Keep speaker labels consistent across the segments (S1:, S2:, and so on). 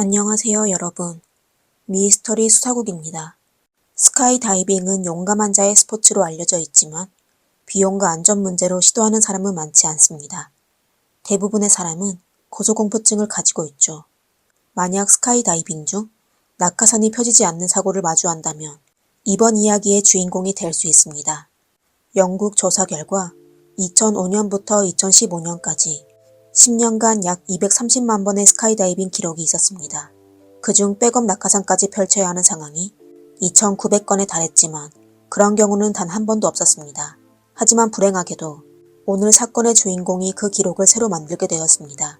S1: 안녕하세요, 여러분. 미스터리 수사국입니다. 스카이다이빙은 용감한 자의 스포츠로 알려져 있지만 비용과 안전 문제로 시도하는 사람은 많지 않습니다. 대부분의 사람은 고소공포증을 가지고 있죠. 만약 스카이다이빙 중 낙하산이 펴지지 않는 사고를 마주한다면 이번 이야기의 주인공이 될 수 있습니다. 영국 조사 결과 2005년부터 2015년까지 10년간 약 230만 번의 스카이다이빙 기록이 있었습니다. 그중 백업 낙하산까지 펼쳐야 하는 상황이 2,900건에 달했지만 그런 경우는 단 한 번도 없었습니다. 하지만 불행하게도 오늘 사건의 주인공이 그 기록을 새로 만들게 되었습니다.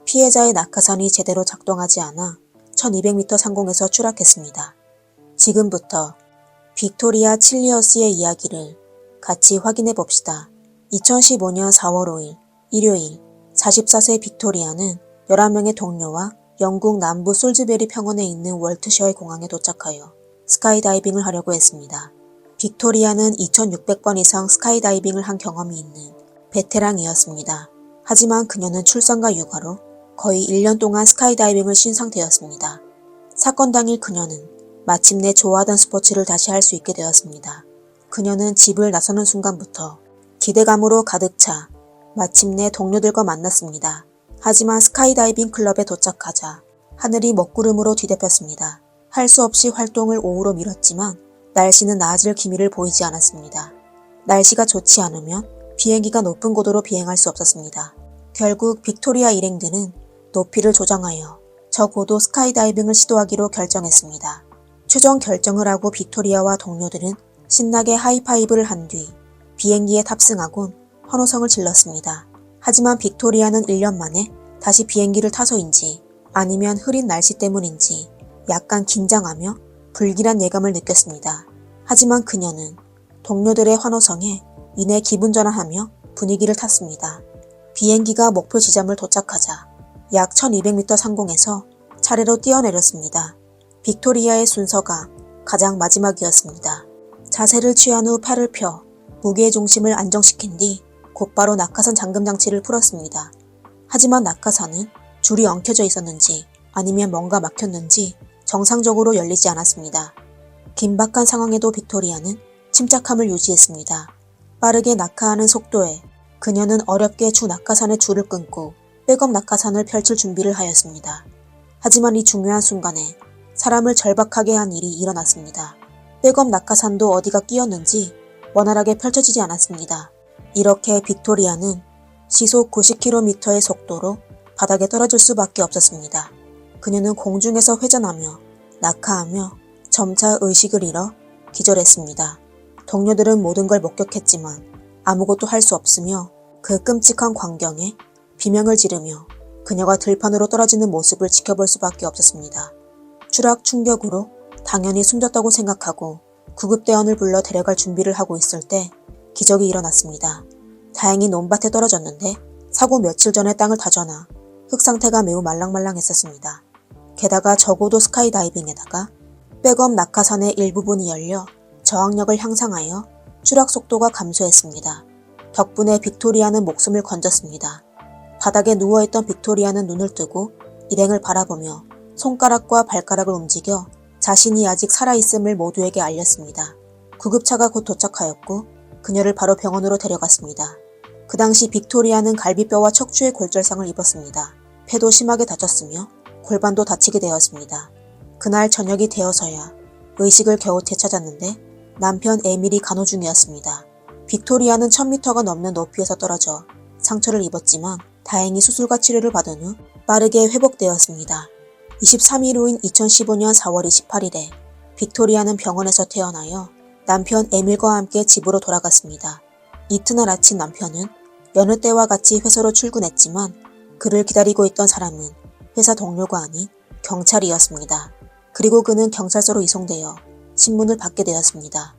S1: 피해자의 낙하산이 제대로 작동하지 않아 1200m 상공에서 추락했습니다. 지금부터 빅토리아 칠리어스의 이야기를 같이 확인해 봅시다. 2015년 4월 5일 일요일 44세 빅토리아는 11명의 동료와 영국 남부 솔즈베리 평원에 있는 월트셔의 공항에 도착하여 스카이다이빙을 하려고 했습니다. 빅토리아는 2600번 이상 스카이다이빙을 한 경험이 있는 베테랑이었습니다. 하지만 그녀는 출산과 육아로 거의 1년 동안 스카이다이빙을 쉰 상태였습니다. 사건 당일 그녀는 마침내 좋아하던 스포츠를 다시 할 수 있게 되었습니다. 그녀는 집을 나서는 순간부터 기대감으로 가득 차 마침내 동료들과 만났습니다. 하지만 스카이다이빙 클럽에 도착하자 하늘이 먹구름으로 뒤덮였습니다. 할 수 없이 활동을 오후로 미뤘지만 날씨는 나아질 기미를 보이지 않았습니다. 날씨가 좋지 않으면 비행기가 높은 고도로 비행할 수 없었습니다. 결국 빅토리아 일행들은 높이를 조정하여 저고도 스카이다이빙을 시도하기로 결정했습니다. 최종 결정을 하고 빅토리아와 동료들은 신나게 하이파이브를 한 뒤 비행기에 탑승하곤 환호성을 질렀습니다. 하지만 빅토리아는 1년 만에 다시 비행기를 타서인지 아니면 흐린 날씨 때문인지 약간 긴장하며 불길한 예감을 느꼈습니다. 하지만 그녀는 동료들의 환호성에 이내 기분 전환하며 분위기를 탔습니다. 비행기가 목표 지점을 도착하자 약 1200m 상공에서 차례로 뛰어내렸습니다. 빅토리아의 순서가 가장 마지막이었습니다. 자세를 취한 후 팔을 펴 무게의 중심을 안정시킨 뒤 곧바로 낙하산 잠금 장치를 풀었습니다. 하지만 낙하산은 줄이 엉켜져 있었는지 아니면 뭔가 막혔는지 정상적으로 열리지 않았습니다. 긴박한 상황에도 빅토리아는 침착함을 유지했습니다. 빠르게 낙하하는 속도에 그녀는 어렵게 주 낙하산의 줄을 끊고 백업 낙하산을 펼칠 준비를 하였습니다. 하지만 이 중요한 순간에 사람을 절박하게 한 일이 일어났습니다. 백업 낙하산도 어디가 끼었는지 원활하게 펼쳐지지 않았습니다. 이렇게 빅토리아는 시속 90km의 속도로 바닥에 떨어질 수밖에 없었습니다. 그녀는 공중에서 회전하며 낙하하며 점차 의식을 잃어 기절했습니다. 동료들은 모든 걸 목격했지만 아무것도 할 수 없으며 그 끔찍한 광경에 비명을 지르며 그녀가 들판으로 떨어지는 모습을 지켜볼 수밖에 없었습니다. 추락 충격으로 당연히 숨졌다고 생각하고 구급대원을 불러 데려갈 준비를 하고 있을 때 기적이 일어났습니다. 다행히 논밭에 떨어졌는데 사고 며칠 전에 땅을 다져놔 흙 상태가 매우 말랑말랑했었습니다. 게다가 저고도 스카이다이빙에다가 백업 낙하산의 일부분이 열려 저항력을 향상하여 추락 속도가 감소했습니다. 덕분에 빅토리아는 목숨을 건졌습니다. 바닥에 누워있던 빅토리아는 눈을 뜨고 일행을 바라보며 손가락과 발가락을 움직여 자신이 아직 살아있음을 모두에게 알렸습니다. 구급차가 곧 도착하였고 그녀를 바로 병원으로 데려갔습니다. 그 당시 빅토리아는 갈비뼈와 척추에 골절상을 입었습니다. 폐도 심하게 다쳤으며 골반도 다치게 되었습니다. 그날 저녁이 되어서야 의식을 겨우 되찾았는데 남편 에밀이 간호 중이었습니다. 빅토리아는 1000m가 넘는 높이에서 떨어져 상처를 입었지만 다행히 수술과 치료를 받은 후 빠르게 회복되었습니다. 23일 후인 2015년 4월 28일에 빅토리아는 병원에서 퇴원하여 남편 에밀과 함께 집으로 돌아갔습니다. 이튿날 아침 남편은 여느 때와 같이 회사로 출근했지만 그를 기다리고 있던 사람은 회사 동료가 아닌 경찰이었습니다. 그리고 그는 경찰서로 이송되어 신문을 받게 되었습니다.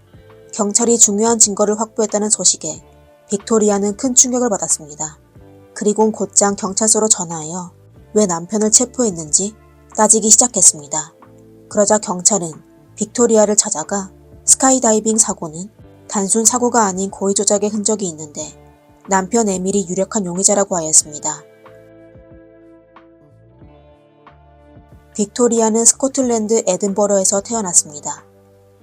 S1: 경찰이 중요한 증거를 확보했다는 소식에 빅토리아는 큰 충격을 받았습니다. 그리곤 곧장 경찰서로 전화하여 왜 남편을 체포했는지 따지기 시작했습니다. 그러자 경찰은 빅토리아를 찾아가 스카이다이빙 사고는 단순 사고가 아닌 고의 조작의 흔적이 있는데 남편 에밀이 유력한 용의자라고 하였습니다. 빅토리아는 스코틀랜드 에든버러에서 태어났습니다.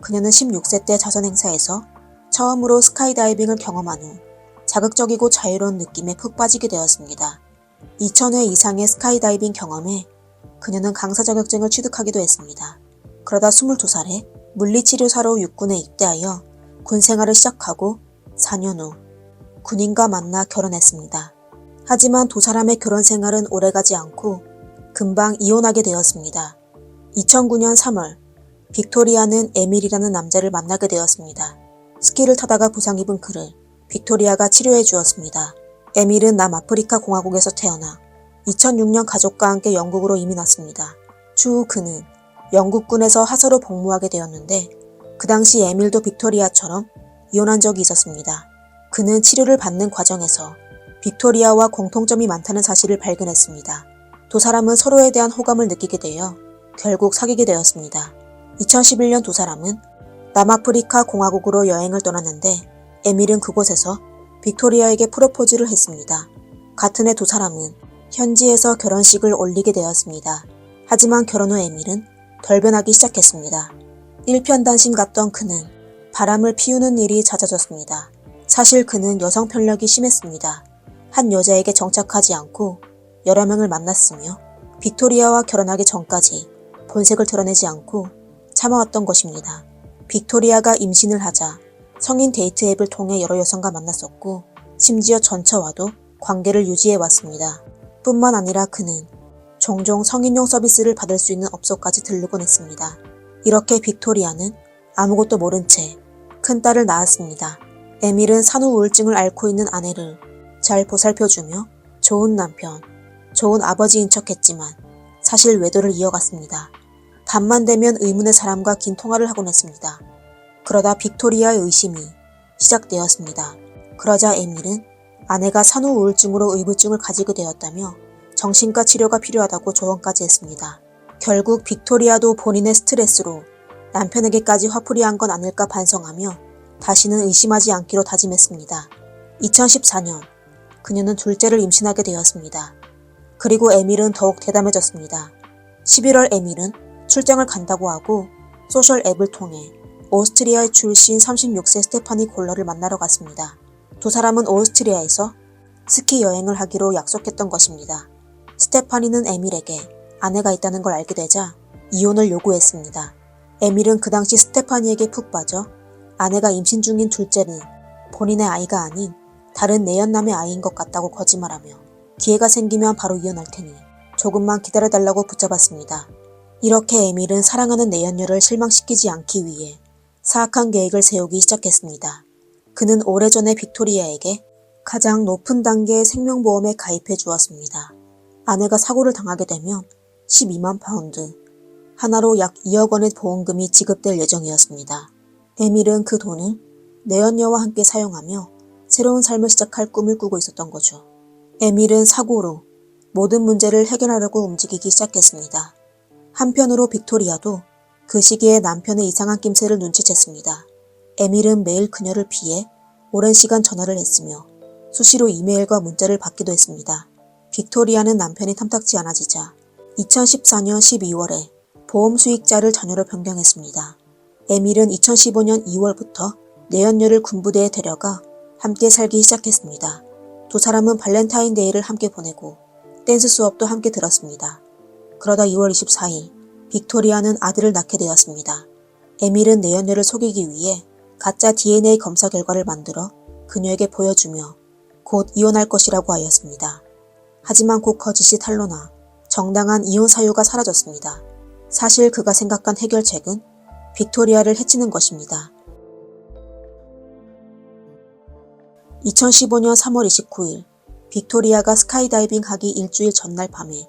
S1: 그녀는 16세 때 자선 행사에서 처음으로 스카이다이빙을 경험한 후 자극적이고 자유로운 느낌에 푹 빠지게 되었습니다. 2000회 이상의 스카이다이빙 경험에 그녀는 강사 자격증을 취득하기도 했습니다. 그러다 22살에 물리치료사로 육군에 입대하여 군 생활을 시작하고 4년 후 군인과 만나 결혼했습니다. 하지만 두 사람의 결혼 생활은 오래가지 않고 금방 이혼하게 되었습니다. 2009년 3월 빅토리아는 에밀이라는 남자를 만나게 되었습니다. 스키를 타다가 부상 입은 그를 빅토리아가 치료해 주었습니다. 에밀은 남아프리카 공화국에서 태어나 2006년 가족과 함께 영국으로 이민 왔습니다. 추후 그는 영국군에서 하사로 복무하게 되었는데 그 당시 에밀도 빅토리아처럼 이혼한 적이 있었습니다. 그는 치료를 받는 과정에서 빅토리아와 공통점이 많다는 사실을 발견했습니다. 두 사람은 서로에 대한 호감을 느끼게 되어 결국 사귀게 되었습니다. 2011년 두 사람은 남아프리카 공화국으로 여행을 떠났는데 에밀은 그곳에서 빅토리아에게 프로포즈를 했습니다. 같은 해 두 사람은 현지에서 결혼식을 올리게 되었습니다. 하지만 결혼 후 에밀은 돌변하기 시작했습니다. 일편단심 같던 그는 바람을 피우는 일이 잦아졌습니다. 사실 그는 여성 편력이 심했습니다. 한 여자에게 정착하지 않고 여러 명을 만났으며 빅토리아와 결혼하기 전까지 본색을 드러내지 않고 참아왔던 것입니다. 빅토리아가 임신을 하자 성인 데이트 앱을 통해 여러 여성과 만났었고 심지어 전처와도 관계를 유지해왔습니다. 뿐만 아니라 그는 종종 성인용 서비스를 받을 수 있는 업소까지 들르곤 했습니다. 이렇게 빅토리아는 아무것도 모른 채 큰딸을 낳았습니다. 에밀은 산후 우울증을 앓고 있는 아내를 잘 보살펴주며 좋은 남편, 좋은 아버지인 척했지만 사실 외도를 이어갔습니다. 밤만 되면 의문의 사람과 긴 통화를 하곤 했습니다. 그러다 빅토리아의 의심이 시작되었습니다. 그러자 에밀은 아내가 산후 우울증으로 의부증을 가지게 되었다며 정신과 치료가 필요하다고 조언까지 했습니다. 결국 빅토리아도 본인의 스트레스로 남편에게까지 화풀이한 건 아닐까 반성하며 다시는 의심하지 않기로 다짐했습니다. 2014년 그녀는 둘째를 임신하게 되었습니다. 그리고 에밀은 더욱 대담해졌습니다. 11월 에밀은 출장을 간다고 하고 소셜 앱을 통해 오스트리아에 출신 36세 스테파니 골러를 만나러 갔습니다. 두 사람은 오스트리아에서 스키 여행을 하기로 약속했던 것입니다. 스테파니는 에밀에게 아내가 있다는 걸 알게 되자 이혼을 요구했습니다. 에밀은 그 당시 스테파니에게 푹 빠져 아내가 임신 중인 둘째는 본인의 아이가 아닌 다른 내연남의 아이인 것 같다고 거짓말하며 기회가 생기면 바로 이혼할 테니 조금만 기다려달라고 붙잡았습니다. 이렇게 에밀은 사랑하는 내연녀를 실망시키지 않기 위해 사악한 계획을 세우기 시작했습니다. 그는 오래전에 빅토리아에게 가장 높은 단계의 생명보험에 가입해 주었습니다. 아내가 사고를 당하게 되면 12만 파운드, 하나로 약 2억 원의 보험금이 지급될 예정이었습니다. 에밀은 그 돈을 내연녀와 함께 사용하며 새로운 삶을 시작할 꿈을 꾸고 있었던 거죠. 에밀은 사고로 모든 문제를 해결하려고 움직이기 시작했습니다. 한편으로 빅토리아도 그 시기에 남편의 이상한 낌새를 눈치챘습니다. 에밀은 매일 그녀를 피해 오랜 시간 전화를 했으며 수시로 이메일과 문자를 받기도 했습니다. 빅토리아는 남편이 탐탁지 않아지자 2014년 12월에 보험 수익자를 자녀로 변경했습니다. 에밀은 2015년 2월부터 내연녀를 군부대에 데려가 함께 살기 시작했습니다. 두 사람은 발렌타인데이를 함께 보내고 댄스 수업도 함께 들었습니다. 그러다 2월 24일 빅토리아는 아들을 낳게 되었습니다. 에밀은 내연녀를 속이기 위해 가짜 DNA 검사 결과를 만들어 그녀에게 보여주며 곧 이혼할 것이라고 하였습니다. 하지만 곧 거짓이 탄로나 정당한 이혼 사유가 사라졌습니다. 사실 그가 생각한 해결책은 빅토리아를 해치는 것입니다. 2015년 3월 29일 빅토리아가 스카이다이빙 하기 일주일 전날 밤에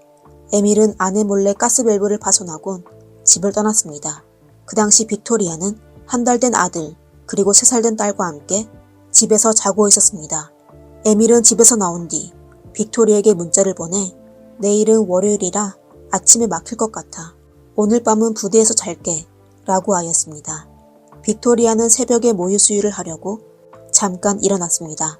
S1: 에밀은 아내 몰래 가스밸브를 파손하곤 집을 떠났습니다. 그 당시 빅토리아는 한 달 된 아들 그리고 3살 된 딸과 함께 집에서 자고 있었습니다. 에밀은 집에서 나온 뒤 빅토리아에게 문자를 보내 내일은 월요일이라 아침에 막힐 것 같아. 오늘 밤은 부대에서 잘게 라고 하였습니다. 빅토리아는 새벽에 모유 수유를 하려고 잠깐 일어났습니다.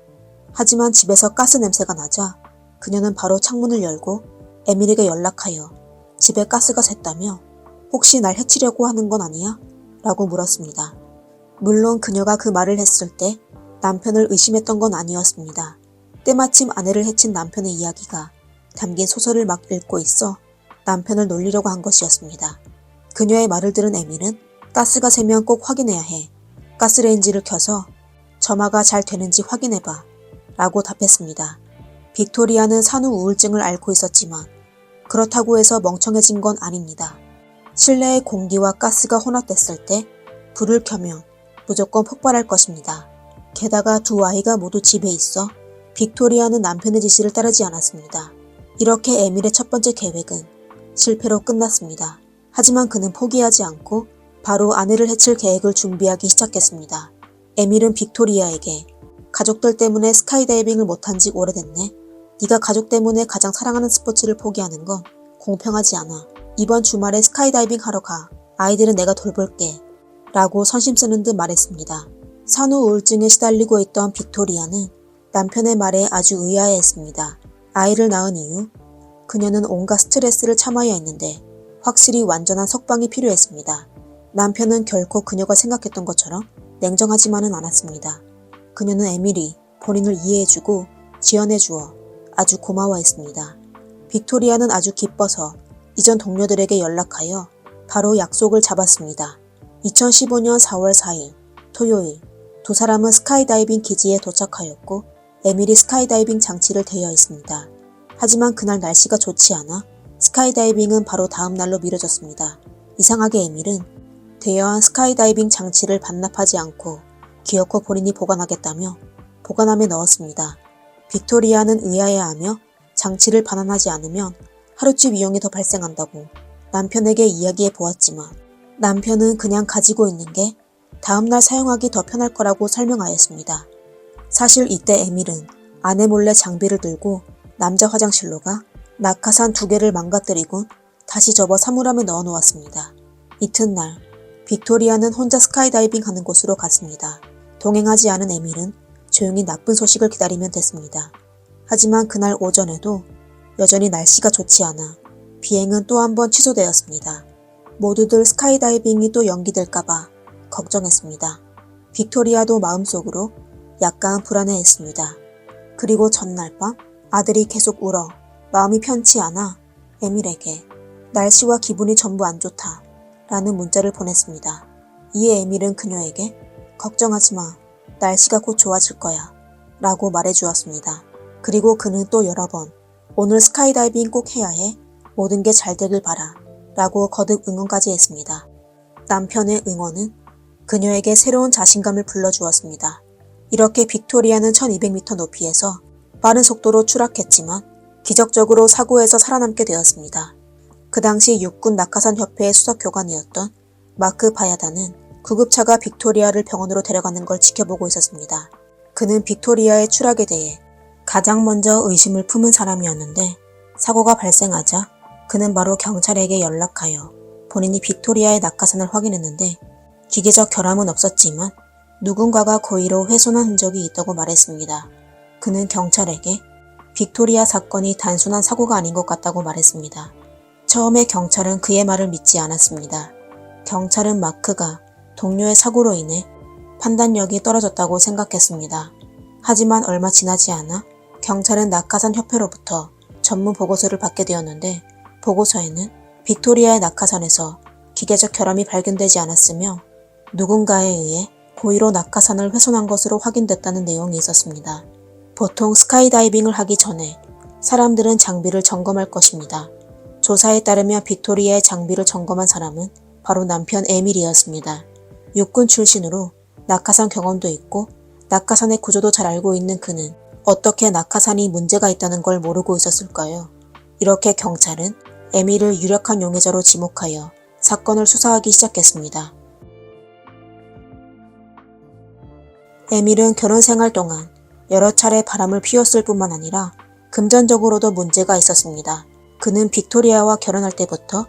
S1: 하지만 집에서 가스 냄새가 나자 그녀는 바로 창문을 열고 에밀에게 연락하여 집에 가스가 샜다며 혹시 날 해치려고 하는 건 아니야? 라고 물었습니다. 물론 그녀가 그 말을 했을 때 남편을 의심했던 건 아니었습니다. 때마침 아내를 해친 남편의 이야기가 담긴 소설을 막 읽고 있어 남편을 놀리려고 한 것이었습니다. 그녀의 말을 들은 에밀은 가스가 새면 꼭 확인해야 해. 가스레인지를 켜서 점화가 잘 되는지 확인해봐. 라고 답했습니다. 빅토리아는 산후 우울증을 앓고 있었지만 그렇다고 해서 멍청해진 건 아닙니다. 실내의 공기와 가스가 혼합됐을 때 불을 켜면 무조건 폭발할 것입니다. 게다가 두 아이가 모두 집에 있어 빅토리아는 남편의 지시를 따르지 않았습니다. 이렇게 에밀의 첫 번째 계획은 실패로 끝났습니다. 하지만 그는 포기하지 않고 바로 아내를 해칠 계획을 준비하기 시작했습니다. 에밀은 빅토리아에게 가족들 때문에 스카이다이빙을 못한 지 오래됐네. 네가 가족 때문에 가장 사랑하는 스포츠를 포기하는 건 공평하지 않아. 이번 주말에 스카이다이빙 하러 가. 아이들은 내가 돌볼게. 라고 선심 쓰는 듯 말했습니다. 산후 우울증에 시달리고 있던 빅토리아는 남편의 말에 아주 의아해했습니다. 아이를 낳은 이후 그녀는 온갖 스트레스를 참아야 했는데 확실히 완전한 석방이 필요했습니다. 남편은 결코 그녀가 생각했던 것처럼 냉정하지만은 않았습니다. 그녀는 에밀이 본인을 이해해주고 지원해주어 아주 고마워했습니다. 빅토리아는 아주 기뻐서 이전 동료들에게 연락하여 바로 약속을 잡았습니다. 2015년 4월 4일 토요일 두 사람은 스카이다이빙 기지에 도착하였고 에밀이 스카이다이빙 장치를 대여했습니다. 하지만 그날 날씨가 좋지 않아 스카이다이빙은 바로 다음 날로 미뤄졌습니다. 이상하게 에밀은 대여한 스카이다이빙 장치를 반납하지 않고 기어코 본인이 보관하겠다며 보관함에 넣었습니다. 빅토리아는 의아해하며 장치를 반환하지 않으면 하룻집 위험이 더 발생한다고 남편에게 이야기해 보았지만 남편은 그냥 가지고 있는 게 다음날 사용하기 더 편할 거라고 설명하였습니다. 사실 이때 에밀은 아내 몰래 장비를 들고 남자 화장실로 가 낙하산 2개를 망가뜨리고 다시 접어 사물함에 넣어 놓았습니다. 이튿날 빅토리아는 혼자 스카이다이빙 하는 곳으로 갔습니다. 동행하지 않은 에밀은 조용히 나쁜 소식을 기다리면 됐습니다. 하지만 그날 오전에도 여전히 날씨가 좋지 않아 비행은 또 한 번 취소되었습니다. 모두들 스카이다이빙이 또 연기될까봐 걱정했습니다. 빅토리아도 마음속으로 약간 불안해했습니다. 그리고 전날 밤 아들이 계속 울어 마음이 편치 않아 에밀에게 날씨와 기분이 전부 안 좋다 라는 문자를 보냈습니다. 이에 에밀은 그녀에게 걱정하지 마. 날씨가 곧 좋아질 거야 라고 말해주었습니다. 그리고 그는 또 여러 번 오늘 스카이다이빙 꼭 해야 해. 모든 게 잘 되길 바라 라고 거듭 응원까지 했습니다. 남편의 응원은 그녀에게 새로운 자신감을 불러주었습니다. 이렇게 빅토리아는 1200m 높이에서 빠른 속도로 추락했지만 기적적으로 사고에서 살아남게 되었습니다. 그 당시 육군 낙하산 협회의 수석 교관이었던 마크 바야다는 구급차가 빅토리아를 병원으로 데려가는 걸 지켜보고 있었습니다. 그는 빅토리아의 추락에 대해 가장 먼저 의심을 품은 사람이었는데 사고가 발생하자 그는 바로 경찰에게 연락하여 본인이 빅토리아의 낙하산을 확인했는데 기계적 결함은 없었지만 누군가가 고의로 훼손한 흔적이 있다고 말했습니다. 그는 경찰에게 빅토리아 사건이 단순한 사고가 아닌 것 같다고 말했습니다. 처음에 경찰은 그의 말을 믿지 않았습니다. 경찰은 마크가 동료의 사고로 인해 판단력이 떨어졌다고 생각했습니다. 하지만 얼마 지나지 않아 경찰은 낙하산 협회로부터 전문 보고서를 받게 되었는데 보고서에는 빅토리아의 낙하산에서 기계적 결함이 발견되지 않았으며 누군가에 의해 고의로 낙하산을 훼손한 것으로 확인됐다는 내용이 있었습니다. 보통 스카이다이빙을 하기 전에 사람들은 장비를 점검할 것입니다. 조사에 따르면 빅토리아의 장비를 점검한 사람은 바로 남편 에밀이었습니다. 육군 출신으로 낙하산 경험도 있고 낙하산의 구조도 잘 알고 있는 그는 어떻게 낙하산이 문제가 있다는 걸 모르고 있었을까요? 이렇게 경찰은 에밀을 유력한 용의자로 지목하여 사건을 수사하기 시작했습니다. 에밀은 결혼 생활 동안 여러 차례 바람을 피웠을 뿐만 아니라 금전적으로도 문제가 있었습니다. 그는 빅토리아와 결혼할 때부터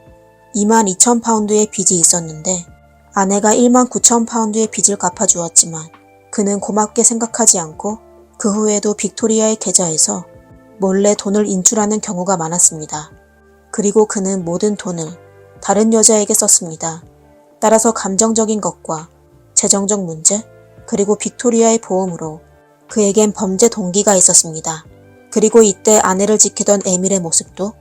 S1: 22,000파운드의 빚이 있었는데 아내가 19,000파운드의 빚을 갚아주었지만 그는 고맙게 생각하지 않고 그 후에도 빅토리아의 계좌에서 몰래 돈을 인출하는 경우가 많았습니다. 그리고 그는 모든 돈을 다른 여자에게 썼습니다. 따라서 감정적인 것과 재정적 문제, 그리고 빅토리아의 보험으로 그에겐 범죄 동기가 있었습니다. 그리고 이때 아내를 지키던 에밀의 모습도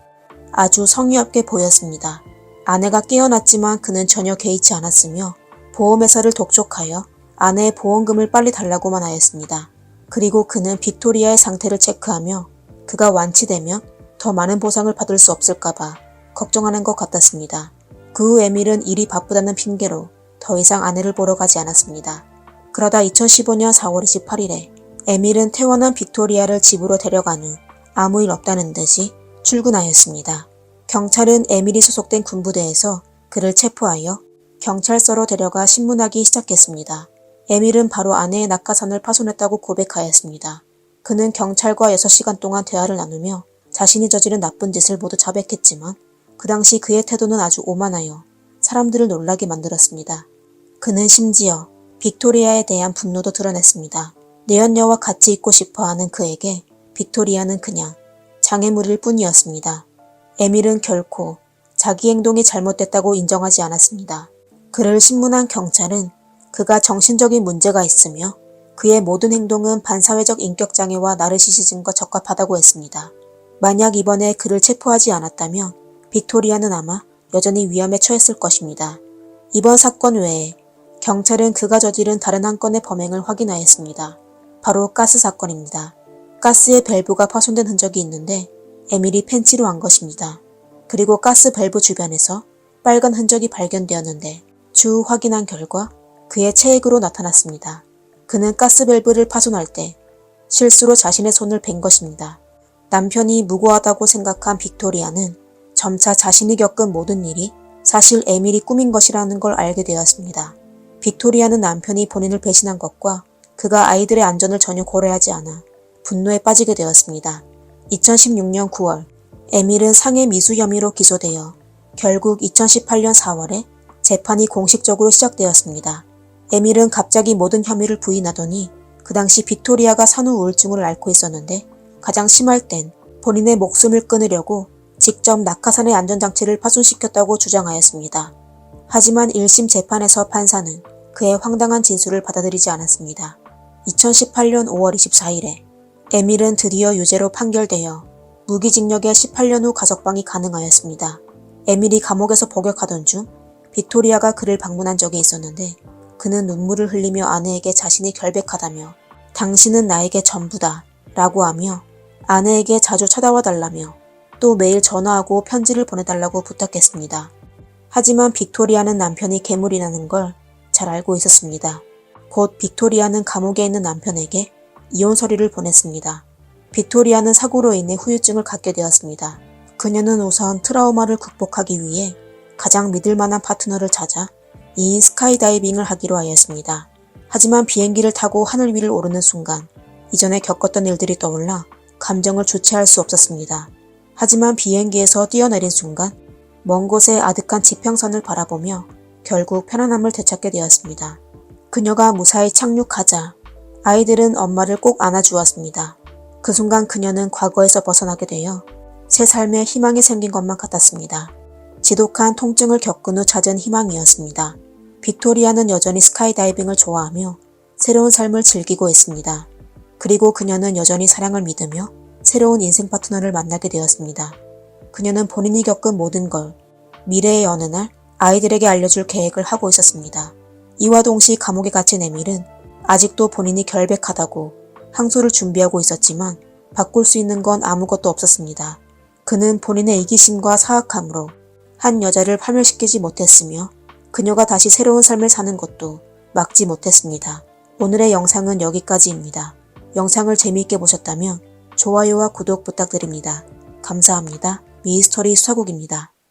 S1: 아주 성의 없게 보였습니다. 아내가 깨어났지만 그는 전혀 개의치 않았으며 보험회사를 독촉하여 아내의 보험금을 빨리 달라고만 하였습니다. 그리고 그는 빅토리아의 상태를 체크하며 그가 완치되면 더 많은 보상을 받을 수 없을까봐 걱정하는 것 같았습니다. 그 후 에밀은 일이 바쁘다는 핑계로 더 이상 아내를 보러 가지 않았습니다. 그러다 2015년 4월 28일에 에밀은 퇴원한 빅토리아를 집으로 데려간 후 아무 일 없다는 듯이 출근하였습니다. 경찰은 에밀이 소속된 군부대에서 그를 체포하여 경찰서로 데려가 신문하기 시작했습니다. 에밀은 바로 아내의 낙하산을 파손했다고 고백하였습니다. 그는 경찰과 6시간 동안 대화를 나누며 자신이 저지른 나쁜 짓을 모두 자백했지만 그 당시 그의 태도는 아주 오만하여 사람들을 놀라게 만들었습니다. 그는 심지어 빅토리아에 대한 분노도 드러냈습니다. 내연녀와 같이 있고 싶어하는 그에게 빅토리아는 그냥 장애물일 뿐이었습니다. 에밀은 결코 자기 행동이 잘못됐다고 인정하지 않았습니다. 그를 신문한 경찰은 그가 정신적인 문제가 있으며 그의 모든 행동은 반사회적 인격장애와 나르시시즘과 적합하다고 했습니다. 만약 이번에 그를 체포하지 않았다면 빅토리아는 아마 여전히 위험에 처했을 것입니다. 이번 사건 외에 경찰은 그가 저지른 다른 한 건의 범행을 확인하였습니다. 바로 가스 사건입니다. 가스의 밸브가 파손된 흔적이 있는데 에밀이 펜치로 한 것입니다. 그리고 가스 밸브 주변에서 빨간 흔적이 발견되었는데 추후 확인한 결과 그의 체액으로 나타났습니다. 그는 가스 밸브를 파손할 때 실수로 자신의 손을 벤 것입니다. 남편이 무고하다고 생각한 빅토리아는 점차 자신이 겪은 모든 일이 사실 에밀이 꾸민 것이라는 걸 알게 되었습니다. 빅토리아는 남편이 본인을 배신한 것과 그가 아이들의 안전을 전혀 고려하지 않아 분노에 빠지게 되었습니다. 2016년 9월 에밀은 상해 미수 혐의로 기소되어 결국 2018년 4월에 재판이 공식적으로 시작되었습니다. 에밀은 갑자기 모든 혐의를 부인하더니 그 당시 빅토리아가 산후 우울증을 앓고 있었는데 가장 심할 땐 본인의 목숨을 끊으려고 직접 낙하산의 안전장치를 파손시켰다고 주장하였습니다. 하지만 1심 재판에서 판사는 그의 황당한 진술을 받아들이지 않았습니다. 2018년 5월 24일에 에밀은 드디어 유죄로 판결되어 무기징역의 18년 후 가석방이 가능하였습니다. 에밀이 감옥에서 복역하던 중 빅토리아가 그를 방문한 적이 있었는데 그는 눈물을 흘리며 아내에게 자신이 결백하다며 당신은 나에게 전부다 라고 하며 아내에게 자주 찾아와 달라며 또 매일 전화하고 편지를 보내달라고 부탁했습니다. 하지만 빅토리아는 남편이 괴물이라는 걸 잘 알고 있었습니다. 곧 빅토리아는 감옥에 있는 남편에게 이혼 서류를 보냈습니다. 빅토리아는 사고로 인해 후유증을 갖게 되었습니다. 그녀는 우선 트라우마를 극복하기 위해 가장 믿을 만한 파트너를 찾아 2인 스카이다이빙을 하기로 하였습니다. 하지만 비행기를 타고 하늘 위를 오르는 순간 이전에 겪었던 일들이 떠올라 감정을 주체할 수 없었습니다. 하지만 비행기에서 뛰어내린 순간 먼 곳의 아득한 지평선을 바라보며 결국 편안함을 되찾게 되었습니다. 그녀가 무사히 착륙하자 아이들은 엄마를 꼭 안아주었습니다. 그 순간 그녀는 과거에서 벗어나게 되어 새 삶에 희망이 생긴 것만 같았습니다. 지독한 통증을 겪은 후 찾은 희망이었습니다. 빅토리아는 여전히 스카이다이빙을 좋아하며 새로운 삶을 즐기고 있습니다. 그리고 그녀는 여전히 사랑을 믿으며 새로운 인생 파트너를 만나게 되었습니다. 그녀는 본인이 겪은 모든 걸 미래의 어느 날 아이들에게 알려줄 계획을 하고 있었습니다. 이와 동시에 감옥에 갇힌 에밀은 아직도 본인이 결백하다고 항소를 준비하고 있었지만 바꿀 수 있는 건 아무것도 없었습니다. 그는 본인의 이기심과 사악함으로 한 여자를 파멸시키지 못했으며 그녀가 다시 새로운 삶을 사는 것도 막지 못했습니다. 오늘의 영상은 여기까지입니다. 영상을 재미있게 보셨다면 좋아요와 구독 부탁드립니다. 감사합니다. 미스터리 수사국입니다.